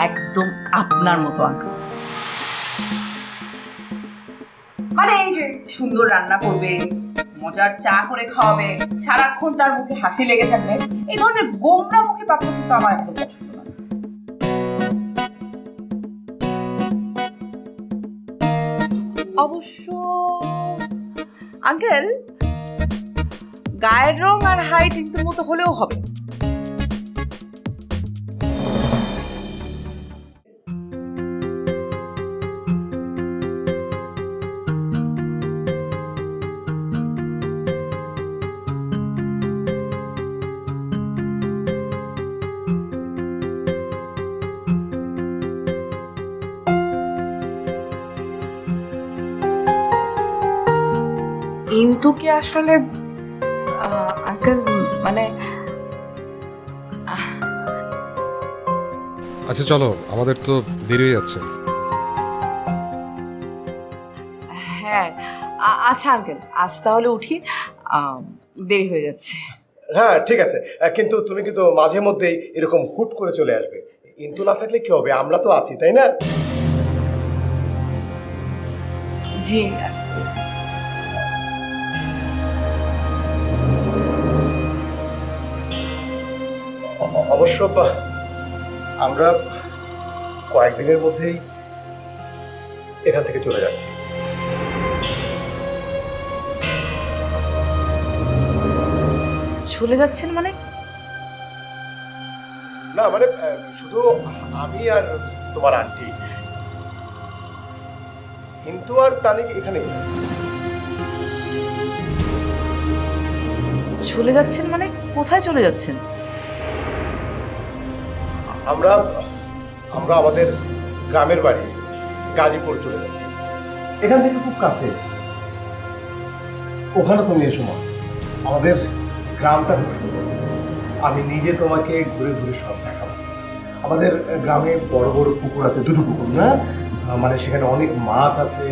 একদম আপনার মতো আঙ্কেল। মানে এই যে সুন্দর রান্না করবে, মজার চা করে খাওয়াবে, সারাক্ষণ তার মুখে হাসি লেগে থাকবে, এই ধরনের গোমরা মুখে পাত্র কিন্তু আমার একদম পছন্দ না। অবশ্য আঙ্কেল গায়ের রং আর হাইট ইন্তুর মতো হলেও হবে। ইন্তুকে আসলে আঙ্কেল মানে আচ্ছা চলো, আমাদের তো দেরি হয়ে যাচ্ছে। হ্যাঁ আচ্ছা আঙ্কেল আজ তাহলে উঠি, দেরি হয়ে যাচ্ছে। হ্যাঁ ঠিক আছে, কিন্তু তুমি কিন্তু মাঝে মধ্যেই এরকম হুট করে চলে আসবে। ইন্তু না থাকলে কি হবে, আমরা তো আছি তাই না? জি অবশ্য আমরা কয়েকদিনের মধ্যেই এখান থেকে চলে যাচ্ছি। চলে যাচ্ছেন মানে? না মানে শুধু আমি আর তোমার আন্টি, কিন্তু আর তানিক এখানে। চলে যাচ্ছেন মানে কোথায় চলে যাচ্ছেন? আমরা আমরা আমাদের গ্রামের বাড়ি গাজীপুর চলে যাচ্ছি। এখান থেকে খুব কাছে, ওখানে তুমি এসো মা। আমাদের গ্রামটা খুব সুন্দর। আমি নিজে তোমাকে ঘুরে ঘুরে সব দেখাবো। আমাদের গ্রামে বড় বড় পুকুর আছে, দুটো পুকুর না, মানে সেখানে অনেক মাছ আছে,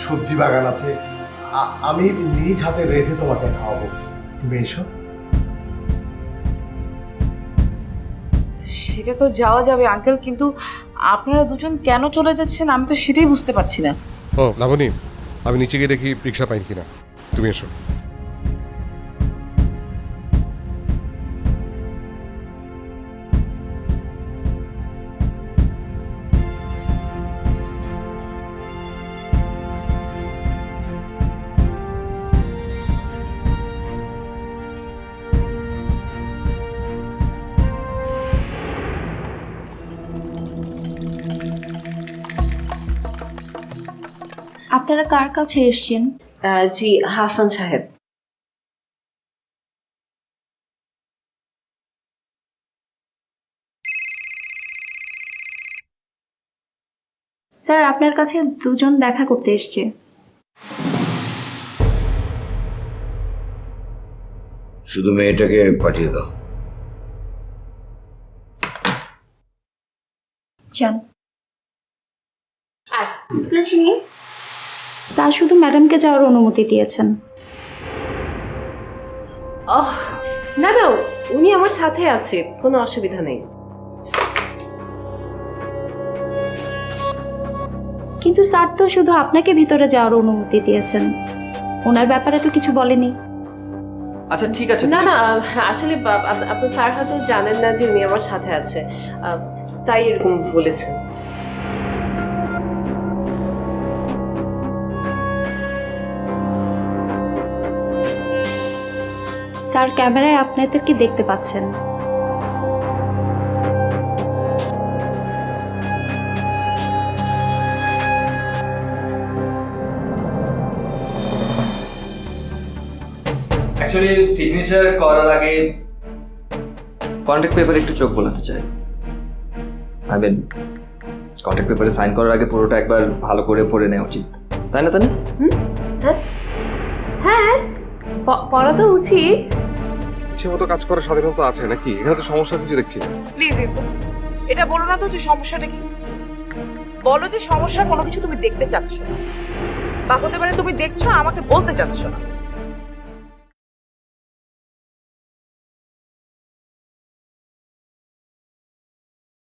সবজি বাগান আছে। আমি নিজ হাতে রেঁধে তোমাকে খাওয়াবো, তুমি এসো। সেটা তো যাওয়া যাবে আঙ্কেল, কিন্তু আপনারা দুজন কেন চলে যাচ্ছেন আমি তো সেটাই বুঝতে পারছি না। ও লাবণী, আমি নিচে গিয়ে দেখি রিক্সা পাই কিনা, তুমি এসো। আপনারা কার কাছে এসেছেন? জি হাসান সাহেব। স্যার আপনার কাছে দুজন দেখা করতে এসছে। শুধু মেয়েটাকে পাঠিয়ে দাও। যান। Excuse me. স্যার শুধু ম্যাডামকে যাওয়ার অনুমতি দিয়েছেন। না না, উনি আমার সাথে আছে, কোনো অসুবিধা নেই। কিন্তু স্যার তো শুধু আপনাকে ভিতরে যাওয়ার অনুমতি দিয়েছেন, ওনার ব্যাপারে তো কিছু বলেনি। আচ্ছা ঠিক আছে। না না, আসলে আপনার স্যার হয়তো জানেন না যে উনি আমার সাথে আছে, তাই এরকম বলেছেন। স্যার ক্যামেরায় আপনাদেরকে দেখতে পাচ্ছেন। অ্যাকচুয়ালি সিগনেচার করার আগে কন্ট্রাক্ট পেপারে একটু চোখ বোলাতে চাই। আই মিন কন্ট্রাক্ট পেপারে সাইন করার আগে পুরোটা একবার ভালো করে পড়ে নেওয়া উচিত, তাই না? হ্যাঁ হ্যাঁ, পড়া তো উচিত। ইচ্ছে মতো কাজ করার স্বাধীনতা আছে নাকি? এখানে তো সমস্যা কিছু দেখছি না। প্লিজ এটা বলো না তো যে সমস্যাটা কি। বলো যে সমস্যা কোনো কিছু তুমি দেখতে চাচ্ছ না, বা হতে পারে তুমি দেখছো আমাকে বলতে চাচ্ছ না।